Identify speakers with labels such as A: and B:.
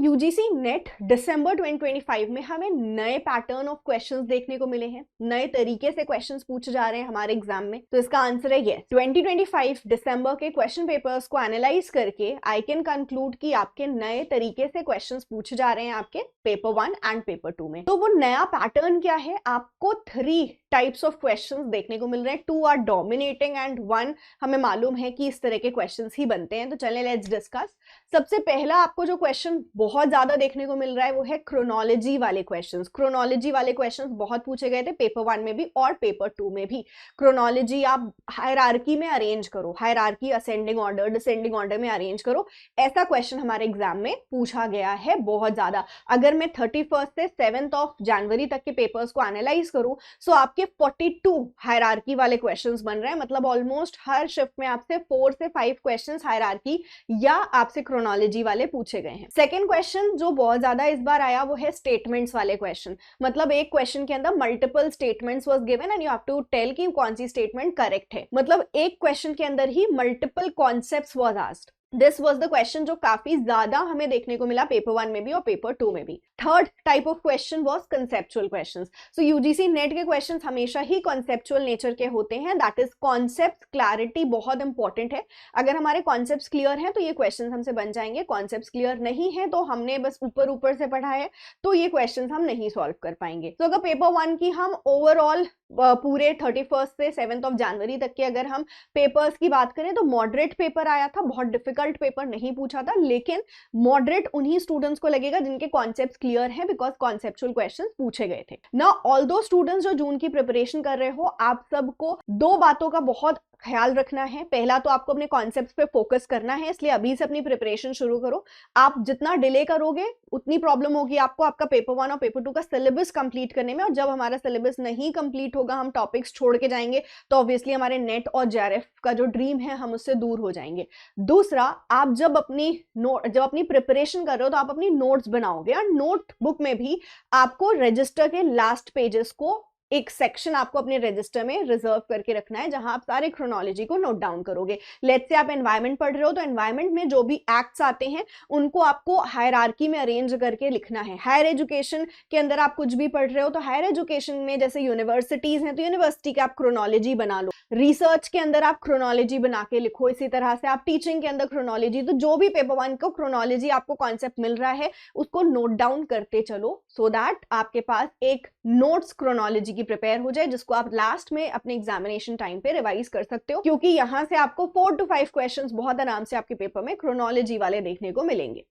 A: UGC net दिसंबर 2025 में हमें नए पैटर्न ऑफ क्वेश्चंस देखने को मिले हैं, नए तरीके से क्वेश्चंस पूछे जा रहे हैं हमारे एग्जाम में। तो इसका आंसर है यस। 2025 दिसंबर के क्वेश्चन पेपर्स को एनालाइज करके आई कैन कंक्लूड कि आपके नए तरीके से क्वेश्चंस पूछे जा रहे हैं आपके पेपर 1 एंड पेपर 2 में। तो वो नया पैटर्न क्या है? आपको 3 टाइप्स ऑफ क्वेश्चंस देखने को मिल रहे हैं। 2 आर डोमिनेटिंग एंड 1 हमें मालूम है कि इस तरह के क्वेश्चंस ही बनते हैं। तो चलें लेट्स डिस्कस। सबसे पहला आपको जो क्वेश्चन बहुत ज्यादा देखने को मिल रहा है वो है क्रोनोलॉजी वाले क्वेश्चंस। क्रोनोलॉजी वाले क्वेश्चंस बहुत पूछे गए थे पेपर 1 में भी और पेपर 2 में भी। क्रोनोलॉजी आप हायरार्की में अरेंज करो, hierarchy ascending order descending order में अरेंज करो, ऐसा क्वेश्चन हमारे एग्जाम में पूछा गया है बहुत ज्यादा। अगर मैं 31 से 7 ऑफ जनवरी तक के पेपर्स को एनालाइज करूं सो आपके 42 हायरार्की वाले क्वेश्चंस बन रहे हैं। मतलब ऑलमोस्ट हर शिफ्ट में आपसे 4 से 5 क्वेश्चंस हायरार्की या आपसे क्रोनोलॉजी वाले पूछे गए हैं। सेकंड क्वेश्चन जो बहुत ज्यादा इस बार आया वो है स्टेटमेंट्स वाले क्वेश्चन। मतलब एक क्वेश्चन के अंदर multiple statements was given and you have to tell कि कौन सी स्टेटमेंट करेक्ट है। मतलब एक क्वेश्चन के अंदर ही multiple concepts was asked. This was the question जो काफी ज्यादा हमें देखने को मिला पेपर 1 में भी और पेपर 2 में भी। Third type of question was conceptual questions. So UGC net के क्वेश्चंस हमेशा ही कॉन्सेप्चुअल नेचर के होते हैं। दैट इज कॉन्सेप्ट क्लैरिटी बहुत इंपॉर्टेंट है। अगर हमारे कॉन्सेप्ट्स क्लियर हैं तो ये क्वेश्चन हमसे बन जाएंगे। कॉन्सेप्ट्स क्लियर नहीं है तो हमने बस ऊपर ऊपर से पढ़ा है तो ये क्वेश्चन हम नहीं सॉल्व कर पाएंगे। तो अगर पेपर 1 की हम ओवरऑल पूरे 31 से 7 ऑफ जनवरी तक के अगर हम पेपर्स की बात करें तो मॉडरेट पेपर आया था। बहुत डिफिकल्ट पेपर नहीं पूछा था, लेकिन मॉडरेट उन्हीं स्टूडेंट्स को लगेगा जिनके कॉन्सेप्ट्स क्लियर हैं बिकॉज कॉन्सेप्चुअल क्वेश्चंस पूछे गए थे ना। ऑल दो स्टूडेंट्स जो जून की प्रिपरेशन कर रहे हो आप सबको 2 बातों का बहुत ख्याल रखना है। पहला तो आपको अपने कॉन्सेप्ट्स पे फोकस करना है, इसलिए अभी से अपनी प्रिपरेशन शुरू करो। आप जितना डिले करोगे उतनी प्रॉब्लम होगी आपको आपका पेपर 1 और पेपर 2 का सिलेबस कंप्लीट करने में। और जब हमारा सिलेबस नहीं कंप्लीट होगा, हम टॉपिक्स छोड़ के जाएंगे तो ऑब्वियसली हमारे नेट और जेआरएफ का जो ड्रीम है हम उससे दूर हो जाएंगे। दूसरा, आप जब अपनी प्रिपरेशन कर रहे हो तो आप अपनी नोट्स बनाओगे और नोटबुक में भी आपको रजिस्टर के लास्ट पेजेस को एक सेक्शन आपको अपने रजिस्टर में रिजर्व करके रखना है जहां आप सारे क्रोनोलॉजी को नोट डाउन करोगे। लेट्स से आप एनवायरमेंट पढ़ रहे हो तो एनवायरमेंट में जो भी एक्ट्स आते हैं उनको आपको हायरार्की में अरेंज करके लिखना है। हायर एजुकेशन के अंदर आप कुछ भी पढ़ रहे हो तो हायर एजुकेशन में जैसे यूनिवर्सिटीज हैं तो यूनिवर्सिटी का आप क्रोनोलॉजी बना लो। रिसर्च के अंदर आप क्रोनोलॉजी बना के लिखो। इसी तरह से आप टीचिंग के अंदर क्रोनोलॉजी, तो जो भी पेपर 1 को क्रोनोलॉजी आपको कॉन्सेप्ट मिल रहा है उसको नोट डाउन करते चलो सो दैट आपके पास एक नोट्स क्रोनोलॉजी की प्रिपेयर हो जाए जिसको आप लास्ट में अपने एग्जामिनेशन टाइम पे रिवाइज कर सकते हो। क्योंकि यहां से आपको 4 to 5 क्वेश्चंस बहुत आराम से आपके पेपर में क्रोनोलॉजी वाले देखने को मिलेंगे।